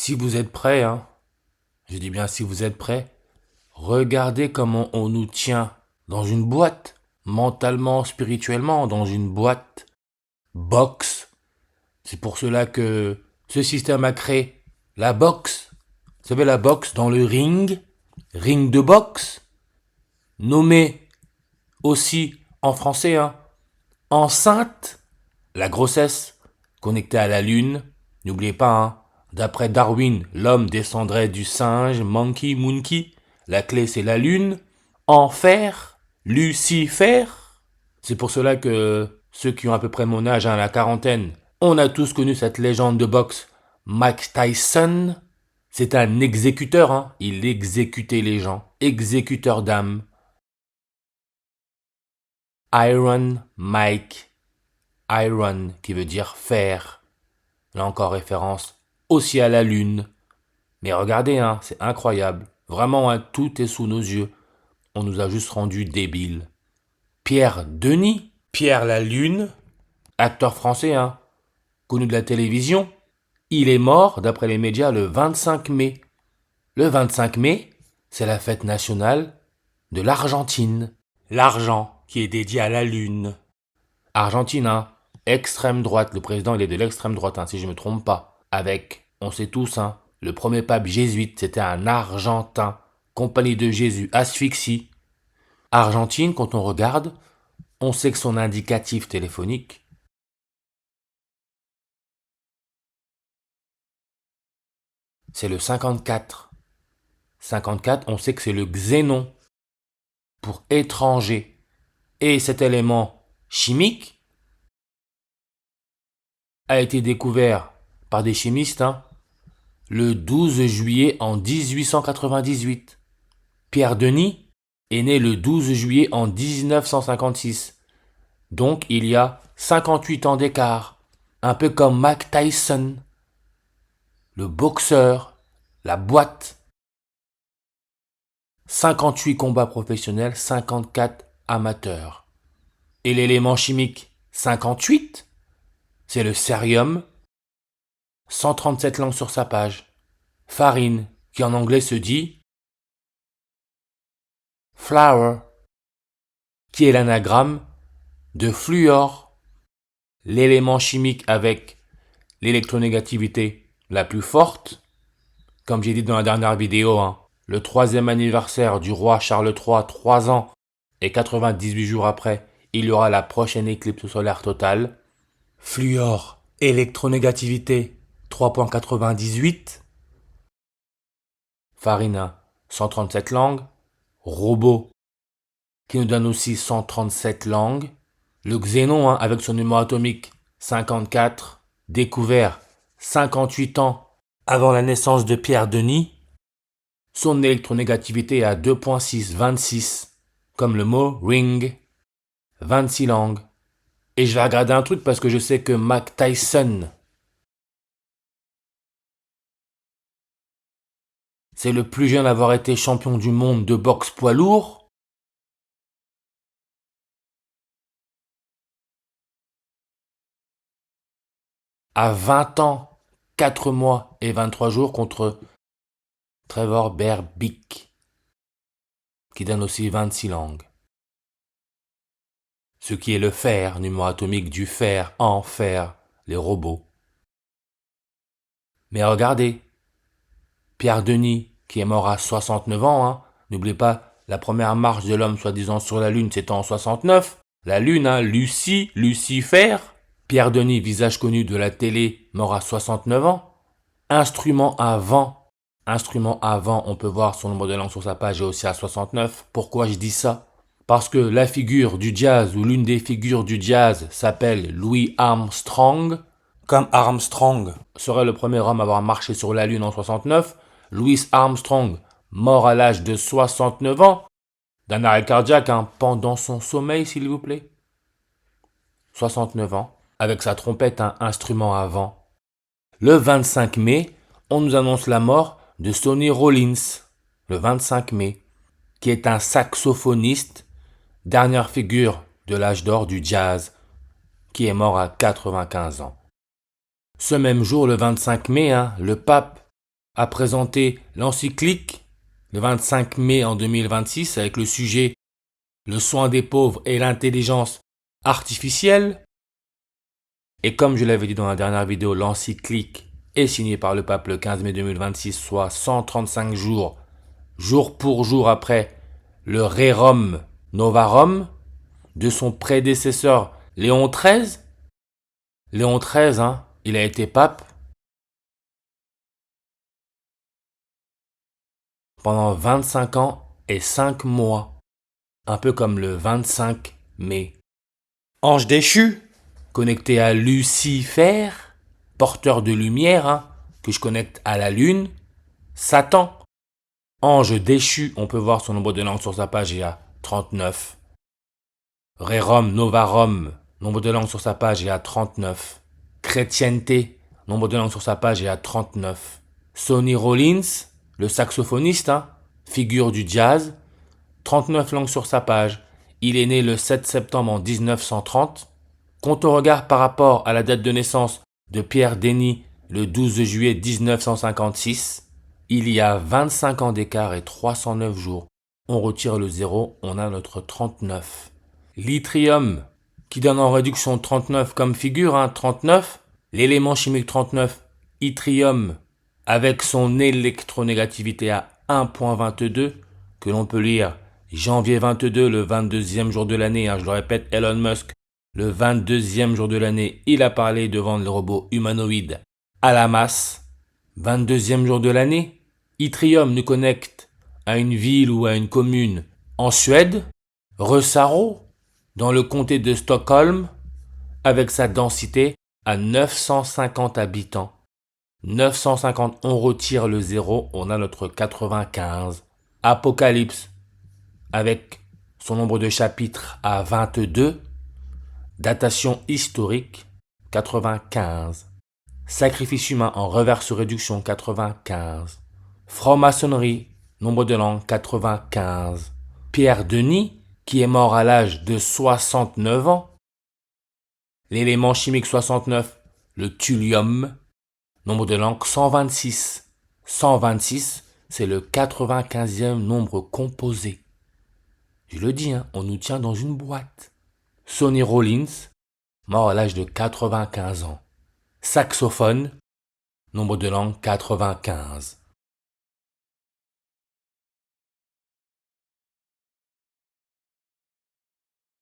Si vous êtes prêts, hein, je dis bien si vous êtes prêts, regardez comment on nous tient dans une boîte, mentalement, spirituellement, dans une boîte, box. C'est pour cela que ce système a créé la boxe. Vous savez, la boxe dans le ring, ring de boxe, nommé aussi en français, hein, enceinte, la grossesse, connectée à la lune. N'oubliez pas, hein, d'après Darwin, l'homme descendrait du singe, monkey. La clé, c'est la lune. Enfer, Lucifer. C'est pour cela que ceux qui ont à peu près mon âge, hein, la quarantaine, on a tous connu cette légende de boxe. Mike Tyson, c'est un exécuteur, hein. Il exécutait les gens. Exécuteur d'âme. Iron Mike. Iron, qui veut dire fer. Là encore référence aussi à la lune. Mais regardez, hein, c'est incroyable. Vraiment, hein, tout est sous nos yeux. On nous a juste rendus débiles. Pierre Denis, Pierre la Lune, acteur français, hein, connu de la télévision. Il est mort, d'après les médias, le 25 mai. Le 25 mai, c'est la fête nationale de l'Argentine. L'argent qui est dédié à la Lune. Argentine, hein, extrême droite. Le président, il est de l'extrême droite, hein, si je ne me trompe pas. Avec, on sait tous, hein, le premier pape jésuite, c'était un Argentin. Compagnie de Jésus, asphyxie. Argentine, quand on regarde, on sait que son indicatif téléphonique, c'est le 54. 54, on sait que c'est le xénon pour étranger. Et cet élément chimique a été découvert par des chimistes, hein, le 12 juillet en 1898. Pierre Denis est né le 12 juillet en 1956. Donc il y a 58 ans d'écart. Un peu comme Mike Tyson, le boxeur, la boîte. 58 combats professionnels, 54 amateurs. Et l'élément chimique 58, c'est le cérium, 137 langues sur sa page. Farine, qui en anglais se dit flour, qui est l'anagramme de fluor, l'élément chimique avec l'électronégativité la plus forte. Comme j'ai dit dans la dernière vidéo, hein, le 3e anniversaire du roi Charles III, 3 ans et 98 jours après, il y aura la prochaine éclipse solaire totale. Fluor, électronégativité, 3,98. Farina, 137 langues. Robot, qui nous donne aussi 137 langues. Le xénon, hein, avec son numéro atomique 54, découvert 58 ans avant la naissance de Pierre Denis. Son électronégativité est à 2,6, 26, comme le mot ring, 26 langues. Et je vais regarder un truc parce que je sais que Mike Tyson, c'est le plus jeune à avoir été champion du monde de boxe poids lourd. À 20 ans, 4 mois et 23 jours contre Trevor Berbick, qui donne aussi 26 langues. Ce qui est le fer, numéro atomique du fer, en fer, les robots. Mais regardez, Pierre Denis, qui est mort à 69 ans, hein, n'oubliez pas, la première marche de l'homme soi-disant sur la Lune, c'était en 69. La Lune, hein, Lucifer. Pierre Denis, visage connu de la télé, mort à 69 ans. Instrument à vent, on peut voir son nombre de langues sur sa page est aussi à 69. Pourquoi je dis ça? Parce que la figure du jazz, ou l'une des figures du jazz, s'appelle Louis Armstrong. Comme Armstrong serait le premier homme à avoir marché sur la Lune en 69, Louis Armstrong, mort à l'âge de 69 ans, d'un arrêt cardiaque, hein, pendant son sommeil, s'il vous plaît. 69 ans, avec sa trompette, un instrument à vent. Le 25 mai, on nous annonce la mort de Sonny Rollins, le 25 mai, qui est un saxophoniste, dernière figure de l'âge d'or du jazz, qui est mort à 95 ans. Ce même jour, le 25 mai, hein, le pape a présenté l'encyclique le 25 mai en 2026 avec le sujet Le soin des pauvres et l'intelligence artificielle. Et comme je l'avais dit dans la dernière vidéo, l'encyclique est signée par le pape le 15 mai 2026, soit 135 jours, jour pour jour après le Rerum Novarum de son prédécesseur Léon XIII. Léon XIII, il a été pape pendant 25 ans et 5 mois, un peu comme le 25 mai. Ange déchu, connecté à Lucifer, porteur de lumière, que je connecte à la lune. Satan, ange déchu, on peut voir son nombre de langues sur sa page, il y a 39. Rerum Novarum, nombre de langues sur sa page, il y a 39. Chrétienté, nombre de langues sur sa page, il y a 39. Sonny Rollins, le saxophoniste, figure du jazz, 39 langues sur sa page. Il est né le 7 septembre en 1930. Quand on regarde par rapport à la date de naissance de Pierre Denis, le 12 juillet 1956, il y a 25 ans d'écart et 309 jours. On retire le 0, on a notre 39. L'yttrium, qui donne en réduction 39 comme figure, 39. L'élément chimique 39, yttrium, avec son électronégativité à 1.22, que l'on peut lire janvier 22, le 22e jour de l'année, je le répète, Elon Musk, le 22e jour de l'année, il a parlé devant le robot humanoïde à la masse. 22e jour de l'année, yttrium nous connecte à une ville ou à une commune en Suède, Resaro, dans le comté de Stockholm, avec sa densité à 950 habitants. 950, on retire le 0, on a notre 95. Apocalypse, avec son nombre de chapitres à 22. Datation historique, 95. Sacrifice humain en reverse réduction, 95. Franc-maçonnerie, nombre de langues, 95. Pierre Denis, qui est mort à l'âge de 69 ans. L'élément chimique 69, le thulium, nombre de langues, 126. 126, c'est le 95e nombre composé. Je le dis, on nous tient dans une boîte. Sonny Rollins, mort à l'âge de 95 ans. Saxophone, nombre de langues 95.